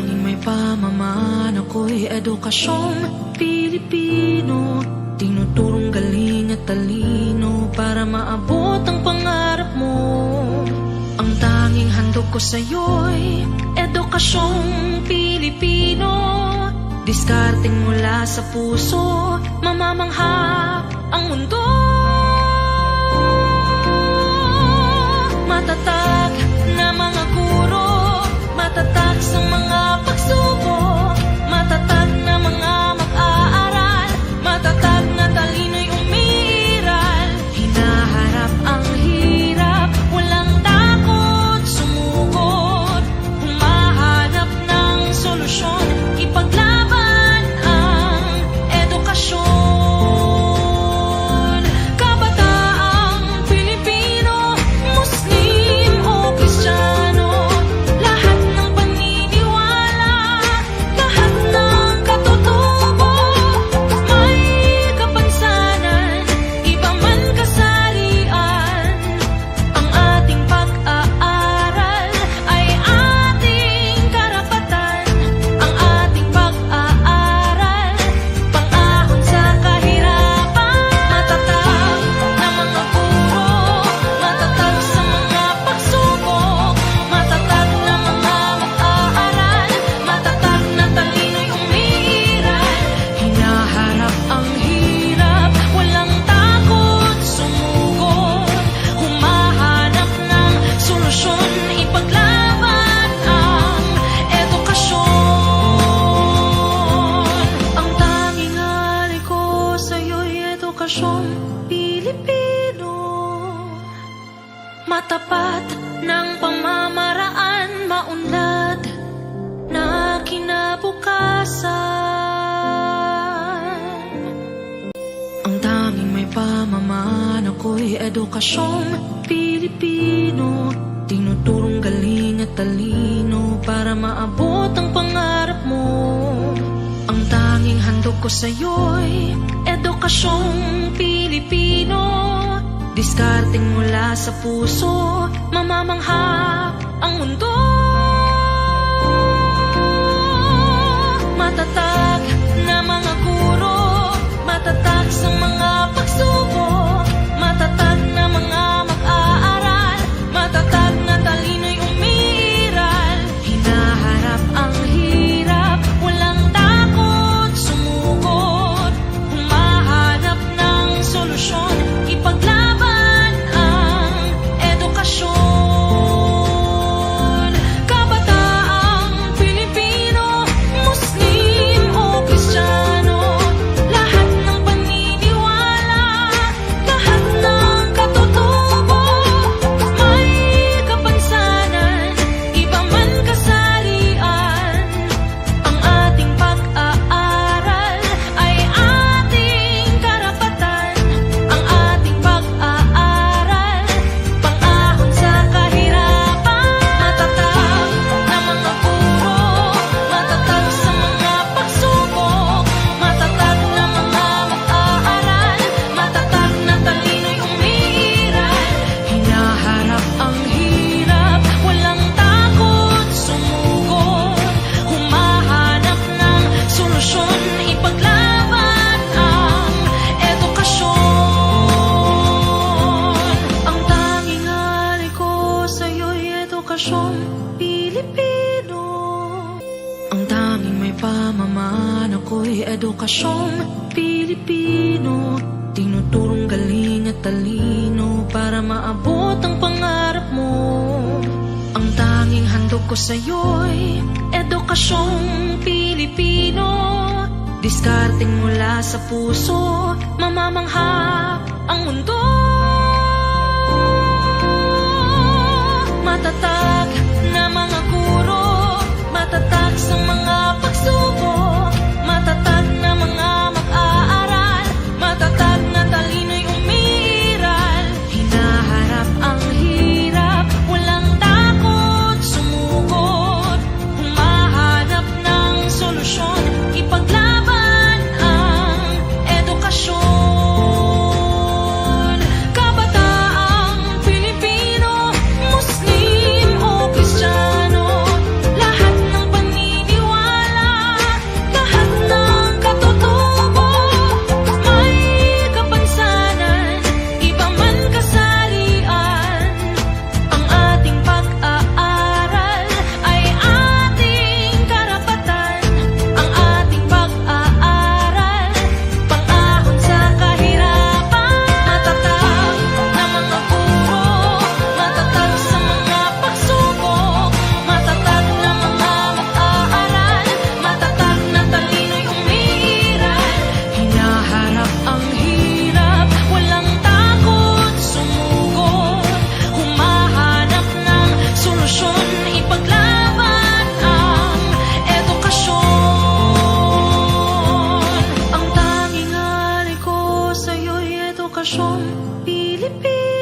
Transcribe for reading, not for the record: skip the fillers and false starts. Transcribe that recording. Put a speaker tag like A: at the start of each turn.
A: tanging may pamamaan, ako'y edukasyong Pilipino. Tinuturong galing at talino para maabot ang pangarap mo. Ang tanging handog ko sa'yo'y edukasyong Pilipino. Diskarteng mula sa puso, mamamangha ang mundo. Matatag na mga guro, matatag sa mga pagsubok, matatag na mga mag-aaral, matatag na talino'y umiiral. Hinaharap ang hirap, walang takot sumugod, humahanap ng solusyon, ipaglaban ang edukasyon. Kabataang Pilipino, Muslim o Kristiyano, lahat ng paniniwala, lahat ng katutubo, may kapansanan, iba man kasarian. Ang ating pag-aaral ay ating karapatan. Ang ating pag-aaral, pang-ahon sa kahirapan. Matatag na mga guro, matatag sa mga pagsubok, matatag na mga mag-aaral, matatag na talino'y umiiral. Hinaharap ang hirap, walang takot sumugod, humahanap ng solusyon, ipaglaban ang edukasyon. Ang tanging hari ko sa'yo'y edukasyong Pilipino. Matapat ng pamamaraan, maunlad na kinabukasan. Ang tanging may pamamaan, ako'y edukasyong Pilipino. Tinuturong galing at talino para maabot ang pangarap mo. Ang tanging handog ko sa'yo'y edukasyong Pilipino. Diskarteng mula sa puso, mamamangha ang mundo. Matatag na mga guro, matatag sa mga pagsubok, matatag na mga mag-aaral, matatag na talino'y umiiral. Hinaharap ang hirap, walang takot sumugod, humahanap ng solusyon, ipaglaban ang edukasyon. Kabataang Pilipino, Muslim o Kristiyano, lahat ng paniniwala, lahat ng katutubo, may kapansanan, iba man kasarian. Ang ating pag-aaral ay ating karapatan. Ang ating pag-aaral, pang-ahon sa kahirapan. Matatag na mga guro, matatag sa mga pagsubok, matatag na mga mag-aaral, matatag na talino'y umiiral. Hinaharap ang hirap, walang takot sumugod, humahanap ng solusyon, ipaglaban ang edukasyon. Ang tanging hari ko sa'yo'y edukasyong Pilipino. Ang tanging may pamamaan, ako'y edukasyong Pilipino. Tinuturong galing at talino para maabot ang pangarap mo. Ang tanging handog ko sa'yo'y edukasyong Pilipino. Diskarteng mula sa puso, mamamangha ang mundo. Matatag na mga guro, matatag sa mga pagsubok, matatag na mga mag-aaral, matatag na talino'y umiiral. Hinaharap ang hirap, walang takot sumugod, humahanap ng solusyon, ipaglaban ang edukasyon. Kabataang Pilipino, Muslim o Kristiyano, lahat ng paniniwala, edukasyong Pilipino.